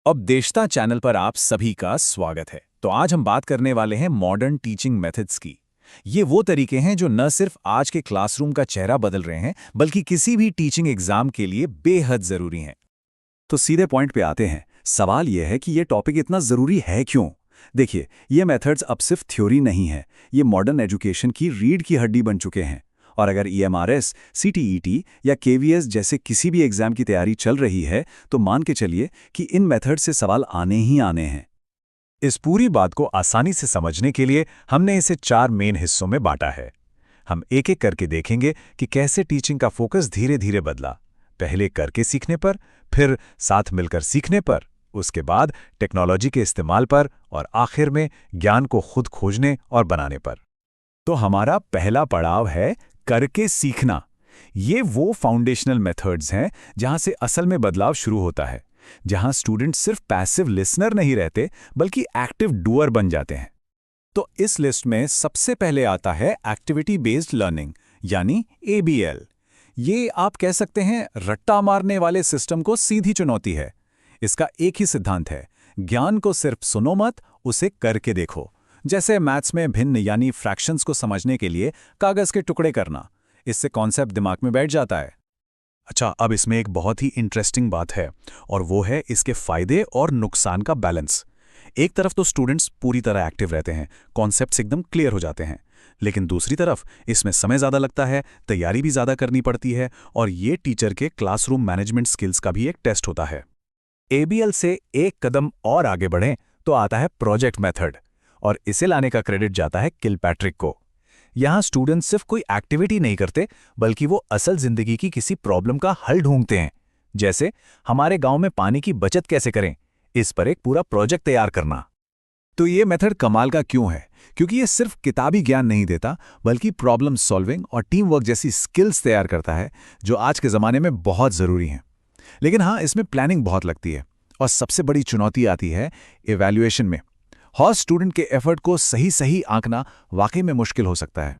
उपदेष्टा channel पर आप सभी का स्वागत है। तो आज हम बात करने वाले हैं मॉडर्न टीचिंग मेथड्स की। ये वो तरीके हैं जो न सिर्फ आज के क्लासरूम का चेहरा बदल रहे हैं, बल्कि किसी भी टीचिंग एग्जाम के लिए बेहद जरूरी हैं। तो सीधे पॉइंट पे आते हैं। सवाल यह है कि ये टॉपिक इतना ज़रूरी है क्यों? देखिए, ये मेथड्स अब सिर्फ थ्योरी नहीं है, ये मॉडर्न एजुकेशन की रीढ़ की हड्डी बन चुके हैं। और अगर ईएमआरएस, सीटीईटी या केवीएस जैसे किसी भी एग्जाम की तैयारी चल रही है, तो मान के चलिए कि इन मेथड से सवाल आने ही आने हैं। इस पूरी बात को आसानी से समझने के लिए हमने इसे 4 मेन हिस्सों में बांटा है। हम एक एक करके देखेंगे कि कैसे टीचिंग का फोकस धीरे धीरे बदला। पहले करके सीखने पर, फिर साथ मिलकर सीखने पर, उसके बाद टेक्नोलॉजी के इस्तेमाल पर और आखिर में ज्ञान को खुद खोजने और बनाने पर। तो हमारा पहला पड़ाव है करके सीखना। ये वो फाउंडेशनल मेथड्स हैं जहां से असल में बदलाव शुरू होता है, जहां स्टूडेंट सिर्फ पैसिव लिसनर नहीं रहते बल्कि एक्टिव डूअर बन जाते हैं। तो इस लिस्ट में सबसे पहले आता है एक्टिविटी बेस्ड लर्निंग, यानी एबीएल। ये आप कह सकते हैं रट्टा मारने वाले सिस्टम को सीधी चुनौती है। इसका एक ही सिद्धांत है, ज्ञान को सिर्फ सुनो मत, उसे करके देखो। जैसे मैथ्स में भिन्न यानी फ्रैक्शंस को समझने के लिए कागज के टुकड़े करना, इससे कॉन्सेप्ट दिमाग में बैठ जाता है। अच्छा, अब इसमें एक बहुत ही इंटरेस्टिंग बात है, और वो है इसके फायदे और नुकसान का बैलेंस। एक तरफ तो स्टूडेंट्स पूरी तरह एक्टिव रहते हैं, कॉन्सेप्ट्स एकदम क्लियर हो जाते हैं, लेकिन दूसरी तरफ इसमें समय ज़्यादा लगता है, तैयारी भी ज़्यादा करनी पड़ती है, और ये टीचर के क्लासरूम मैनेजमेंट स्किल्स का भी एक टेस्ट होता है। एबीएल से एक कदम और आगे बढ़ें तो आता है प्रोजेक्ट मेथड, और इसे लाने का क्रेडिट जाता है किलपैट्रिक को। यहाँ स्टूडेंट्स सिर्फ कोई एक्टिविटी नहीं करते, बल्कि वो असल जिंदगी की किसी प्रॉब्लम का हल ढूंढते हैं। जैसे हमारे गांव में पानी की बचत कैसे करें, इस पर एक पूरा प्रोजेक्ट तैयार करना। तो ये मेथड कमाल का क्यों है? क्योंकि ये सिर्फ किताबी ज्ञान नहीं देता, बल्कि प्रॉब्लम सॉल्विंग और टीम वर्क जैसी स्किल्स तैयार करता है, जो आज के ज़माने में बहुत ज़रूरी हैं। लेकिन हाँ, इसमें प्लानिंग बहुत लगती है, और सबसे बड़ी चुनौती आती है इवैल्यूएशन में। हर स्टूडेंट के एफर्ट को सही सही आंकना वाकई में मुश्किल हो सकता है।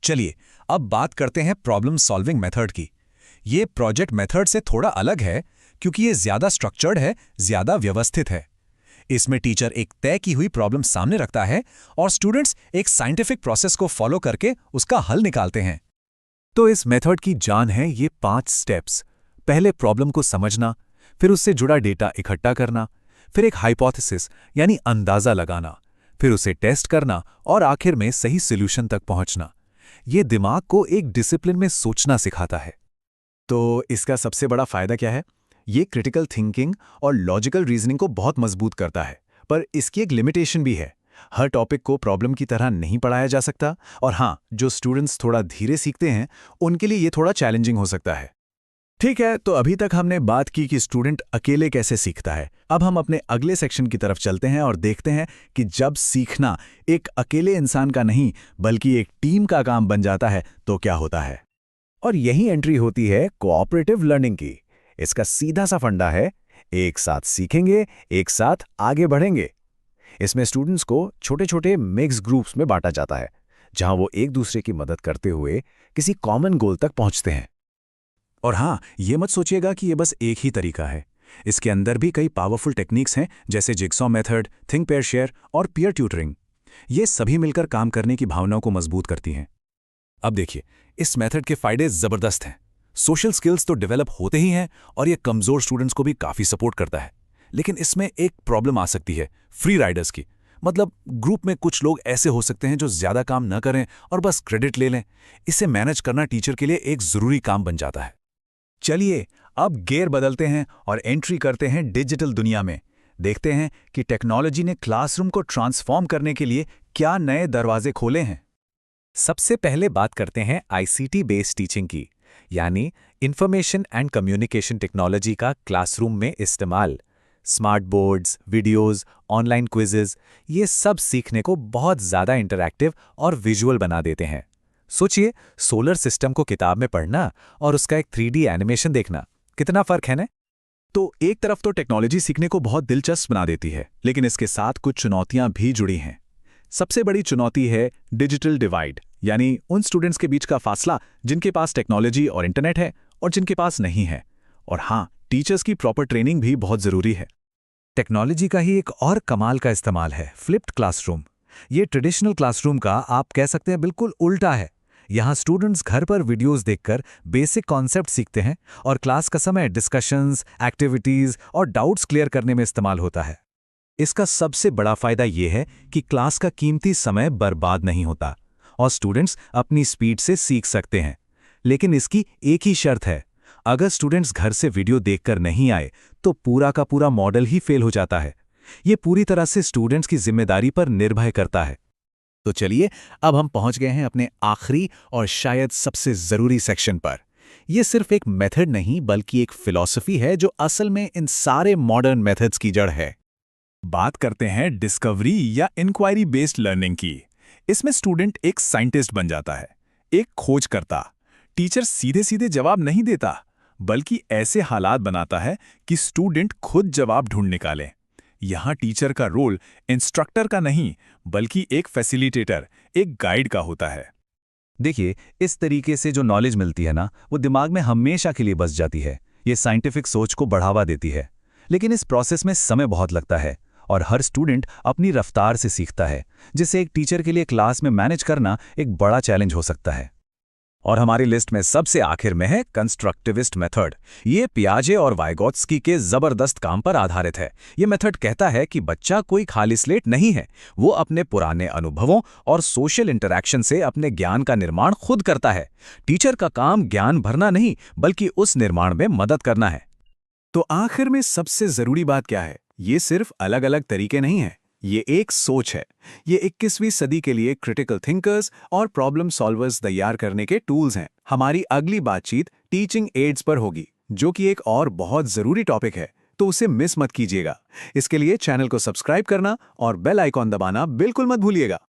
चलिए, अब बात करते हैं प्रॉब्लम सॉल्विंग मेथड की। ये प्रोजेक्ट मेथड से थोड़ा अलग है, क्योंकि ये ज़्यादा स्ट्रक्चर्ड है, ज़्यादा व्यवस्थित है। इसमें टीचर एक तय की हुई प्रॉब्लम सामने रखता है, और स्टूडेंट्स एक साइंटिफिक प्रोसेस को फॉलो करके उसका हल निकालते हैं। तो इस मेथड की जान है ये 5 स्टेप्स। पहले प्रॉब्लम को समझना, फिर उससे जुड़ा डेटा इकट्ठा करना, फिर एक हाइपोथेसिस यानी अंदाजा लगाना, फिर उसे टेस्ट करना, और आखिर में सही सॉल्यूशन तक पहुंचना। ये दिमाग को एक डिसिप्लिन में सोचना सिखाता है। तो इसका सबसे बड़ा फायदा क्या है? ये क्रिटिकल थिंकिंग और लॉजिकल रीजनिंग को बहुत मजबूत करता है, पर इसकी एक लिमिटेशन भी है। हर टॉपिक को प्रॉब्लम की तरह नहीं पढ़ाया जा सकता, और हाँ, जो स्टूडेंट्स थोड़ा धीरे सीखते हैं उनके लिए ये थोड़ा चैलेंजिंग हो सकता है। ठीक है, तो अभी तक हमने बात की कि स्टूडेंट अकेले कैसे सीखता है। अब हम अपने अगले सेक्शन की तरफ चलते हैं और देखते हैं कि जब सीखना एक अकेले इंसान का नहीं बल्कि एक टीम का काम बन जाता है तो क्या होता है। और यही एंट्री होती है कोऑपरेटिव लर्निंग की। इसका सीधा सा फंडा है, एक साथ सीखेंगे, एक साथ आगे बढ़ेंगे। इसमें स्टूडेंट्स को छोटे छोटे मिक्स ग्रुप्स में बांटा जाता है, जहां वो एक दूसरे की मदद करते हुए किसी कॉमन गोल तक पहुंचते हैं। और हाँ, ये मत सोचिएगा कि ये बस एक ही तरीका है। इसके अंदर भी कई पावरफुल टेक्निक्स हैं, जैसे jigsaw method, think pair share और पीयर ट्यूटरिंग। ये सभी मिलकर काम करने की भावना को मजबूत करती हैं। अब देखिए, इस मेथड के फायदे जबरदस्त हैं। सोशल स्किल्स तो डेवलप होते ही हैं, और ये कमजोर स्टूडेंट्स को भी काफी सपोर्ट करता है। लेकिन इसमें एक प्रॉब्लम आ सकती है, फ्री राइडर्स की। मतलब ग्रुप में कुछ लोग ऐसे हो सकते हैं जो ज्यादा काम न करें और बस क्रेडिट ले लें। इसे मैनेज करना टीचर के लिए एक जरूरी काम बन जाता है। चलिए, अब गियर बदलते हैं और एंट्री करते हैं डिजिटल दुनिया में। देखते हैं कि टेक्नोलॉजी ने क्लासरूम को ट्रांसफॉर्म करने के लिए क्या नए दरवाजे खोले हैं। सबसे पहले बात करते हैं आईसीटी बेस्ड टीचिंग की, यानी इंफॉर्मेशन एंड कम्युनिकेशन टेक्नोलॉजी का क्लासरूम में इस्तेमाल। Smart boards, videos, online quizzes, ये सब सीखने को बहुत ज़्यादा इंटरैक्टिव और विजुअल बना देते हैं। सोचिए, सोलर सिस्टम को किताब में पढ़ना और उसका एक 3D एनिमेशन देखना, कितना फर्क है ना? तो एक तरफ तो टेक्नोलॉजी सीखने को बहुत दिलचस्प बना देती है, लेकिन इसके साथ कुछ चुनौतियां भी जुड़ी हैं। सबसे बड़ी चुनौती है डिजिटल डिवाइड, यानी उन स्टूडेंट्स के बीच का फासला जिनके पास टेक्नोलॉजी और इंटरनेट है और जिनके पास नहीं है। और हाँ, टीचर्स की प्रॉपर ट्रेनिंग भी बहुत जरूरी है। टेक्नोलॉजी का ही एक और कमाल का इस्तेमाल है, फ्लिप्ड क्लासरूम। ये ट्रेडिशनल क्लासरूम का आप कह सकते हैं बिल्कुल उल्टा है। यहाँ स्टूडेंट्स घर पर वीडियोस देखकर बेसिक कॉन्सेप्ट सीखते हैं और क्लास का समय डिस्कशंस, एक्टिविटीज और डाउट्स क्लियर करने में इस्तेमाल होता है। इसका सबसे बड़ा फायदा यह है कि क्लास का कीमती समय बर्बाद नहीं होता और स्टूडेंट्स अपनी स्पीड से सीख सकते हैं। लेकिन इसकी एक ही शर्त है, अगर स्टूडेंट्स घर से वीडियो देखकर नहीं आए तो पूरा का पूरा मॉडल ही फेल हो जाता है। ये पूरी तरह से स्टूडेंट्स की जिम्मेदारी पर निर्भर करता है। तो चलिए अब हम पहुंच गए हैं अपने आखिरी और शायद सबसे जरूरी सेक्शन पर। यह सिर्फ एक मेथड नहीं बल्कि एक फिलॉसफी है जो असल में इन सारे मॉडर्न मेथड्स की जड़ है। बात करते हैं डिस्कवरी या इंक्वायरी बेस्ड लर्निंग की। इसमें स्टूडेंट एक साइंटिस्ट बन जाता है, एक खोजकर्ता। टीचर सीधे सीधे जवाब नहीं देता, बल्कि ऐसे हालात बनाता है कि स्टूडेंट खुद जवाब ढूंढ निकाले। यहाँ टीचर का रोल इंस्ट्रक्टर का नहीं, बल्कि एक फैसिलिटेटर, एक गाइड का होता है। देखिए, इस तरीके से जो नॉलेज मिलती है ना, वो दिमाग में हमेशा के लिए बस जाती है। ये साइंटिफिक सोच को बढ़ावा देती है। लेकिन इस प्रोसेस में समय बहुत लगता है और हर स्टूडेंट अपनी रफ्तार से सीखता है, जिसे एक टीचर के लिए क्लास में मैनेज करना एक बड़ा चैलेंज हो सकता है। और हमारी लिस्ट में सबसे आखिर में है कंस्ट्रक्टिविस्ट मेथड। ये पियाजे और वाइगोत्स्की के जबरदस्त काम पर आधारित है। ये मेथड कहता है कि बच्चा कोई खाली स्लेट नहीं है, वो अपने पुराने अनुभवों और सोशल इंटरैक्शन से अपने ज्ञान का निर्माण खुद करता है। टीचर का काम ज्ञान भरना नहीं, बल्कि उस निर्माण में मदद करना है। तो आखिर में सबसे जरूरी बात क्या है? ये सिर्फ अलग अलग तरीके नहीं हैं, ये एक सोच है। ये 21वीं सदी के लिए क्रिटिकल थिंकर्स और प्रॉब्लम सॉल्वर्स तैयार करने के टूल्स हैं। हमारी अगली बातचीत टीचिंग एड्स पर होगी, जो कि एक और बहुत जरूरी टॉपिक है, तो उसे मिस मत कीजिएगा। इसके लिए चैनल को सब्सक्राइब करना और बेल आइकॉन दबाना बिल्कुल मत भूलिएगा।